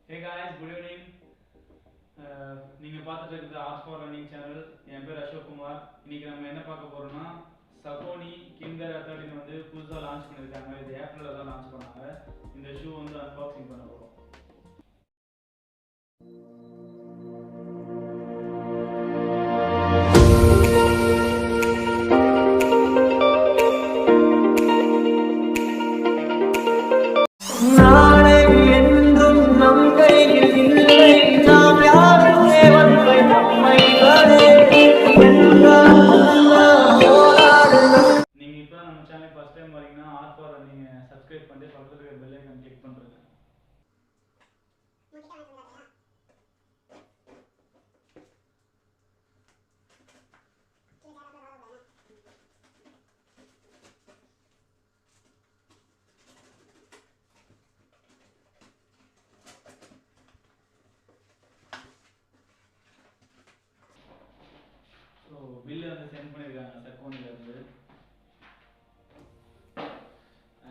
Hey guys, good evening. நீங்கள் பார்த்துட்டு இருக்கிறது ஆர்ட் ஃபார் ரன்னிங் சேனல். என் பேர் அசோக் குமார். இன்னைக்கு நம்ம என்ன பார்க்க போறோம்னா Saucony Kinvara 13 வந்து புதுசாக லான்ச் பண்ணியிருக்காங்க. இது ஏப்ரலில் தான் லான்ச் பண்ணாங்க. இந்த ஷூ வந்து அன்பாக்சிங் பண்ண போகிறோம். சப்ஸ்கிரைப் பண்ணி பக்கத்துல இருக்க பெல் ஐகான் கிளிக் பண்றேன். ஸோ பில்லு வந்து சென்ட் பண்ணியிருக்காங்க Sauconyல இருந்து.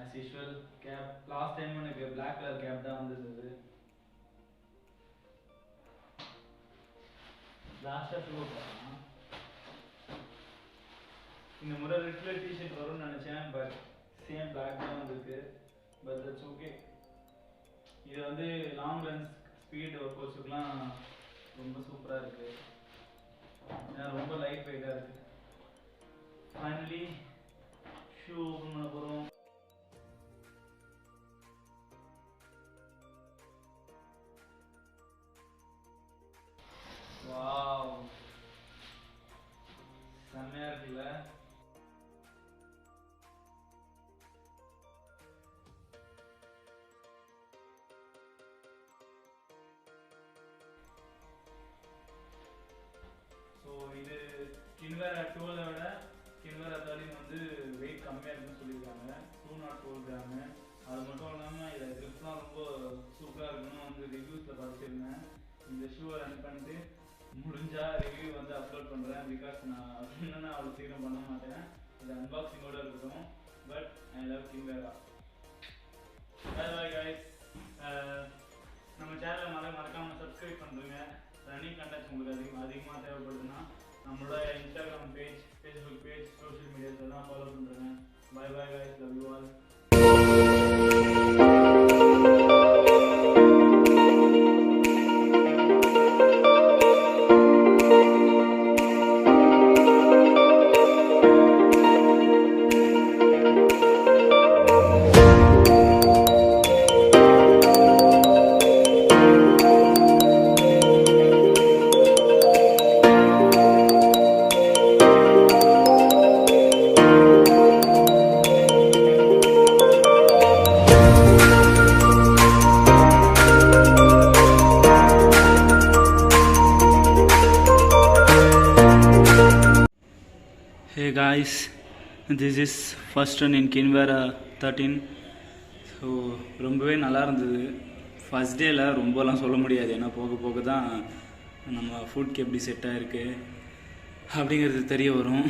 As usual, cap. Last time எனக்கு black color cap தான் வந்தது. லாஸ்டா ஷூ போட்டேன். இந்த முறை ரெட் கலர் டி-ஷர்ட் வரும்னு நினைச்சேன், பட் சேம் black தான் வந்திருக்கு. But that's okay. இது வந்து லாங் ரன் ஸ்பீட் ஒர்க் அவுட்ஸ்க்குலாம் ரொம்ப சூப்பரா இருக்கு. ரொம்ப லைட் வெயிட்டா இருக்கு. ஃபைனலி ஷூ ஓபன் பண்ண போறோம். வாவ், செம்மையா இருக்குல்ல? ஸோ இது Kinvara 12 விட Kinvara 13 வந்து வெயிட் கம்மியாக இருக்குன்னு சொல்லியிருக்காங்க. 204 கிராமு. அது மட்டும் இல்லாமல் இதில் கிரிப்லாம் ரொம்ப சூப்பராக இருக்குன்னு வந்து ரிவ்யூஸில் படிச்சிருந்தேன். இந்த ஷூவை ரன் பண்ணிட்டு முடிஞ்சா ரிவ்யூ வந்து அப்லோட் பண்ணுறேன். பிகாஸ் நான் இன்னும் அவ்வளோ சீக்கிரம் பண்ண மாட்டேன். இது அன்பாக்சிங்கோடு இருக்கட்டும். But I love Kinvara. Bye bye guys. நம்ம சேனலை மறக்காமல் சப்ஸ்கிரைப் பண்ணுறேங்க. ரன்னிங் கண்டென்ட் உங்களுக்கு அதிகமாக தேவைப்படுதுன்னா நம்மளோட Instagram page, Facebook page, social medias எல்லாம் ஃபாலோ பண்ணுறேங்க. Bye bye guys, love you all. Hey guys, this is first run in Kinvara 13. So ரொம்பவே நல்லா இருந்தது. ஃபஸ்ட் டேயில் ரொம்பலாம் சொல்ல முடியாது, ஏன்னா போக போக தான் நம்ம ஃபுட்க்கு எப்படி செட் ஆகிருக்கு அப்படிங்கிறது தெரிய வரும்.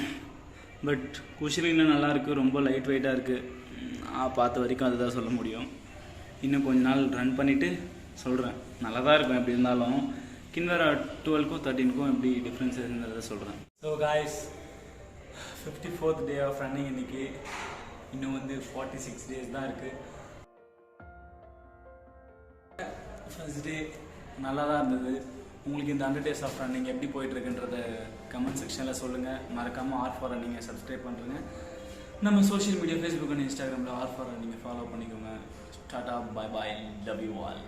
பட் குஷிலிங்கும் நல்லாயிருக்கு, ரொம்ப லைட் வெயிட்டாக இருக்குது. பார்த்த வரைக்கும் அதுதான் சொல்ல முடியும். இன்னும் கொஞ்ச நாள் ரன் பண்ணிவிட்டு சொல்கிறேன். நல்லா தான் இருக்கும் எப்படி இருந்தாலும். Kinvara 12க்கும் 13க்கும் எப்படி டிஃப்ரென்ஸ் இருந்ததை சொல்கிறேன். So guys, 54th day of running இன்னைக்கு. இன்னும் வந்து 46 days தான் இருக்குது. ஃபர்ஸ்ட் டே நல்லா தான் இருந்தது. உங்களுக்கு இந்த 100 days ஆஃப் ரன்னிங் எப்படி போயிட்டுருக்குன்றத கமெண்ட் செக்ஷனில் சொல்லுங்கள். மறக்காமல் ஆர்ட் ஃபார் ரன்னிங்கை சப்ஸ்கிரைப் பண்ணுறேங்க. நம்ம சோஷியல் மீடியா ஃபேஸ்புக் அண்ட் இன்ஸ்டாகிராமில் ஆர்ட் ஃபார் ரன்னிங்கை ஃபாலோ பண்ணிக்கோங்க. Tata, bye bye, love you all.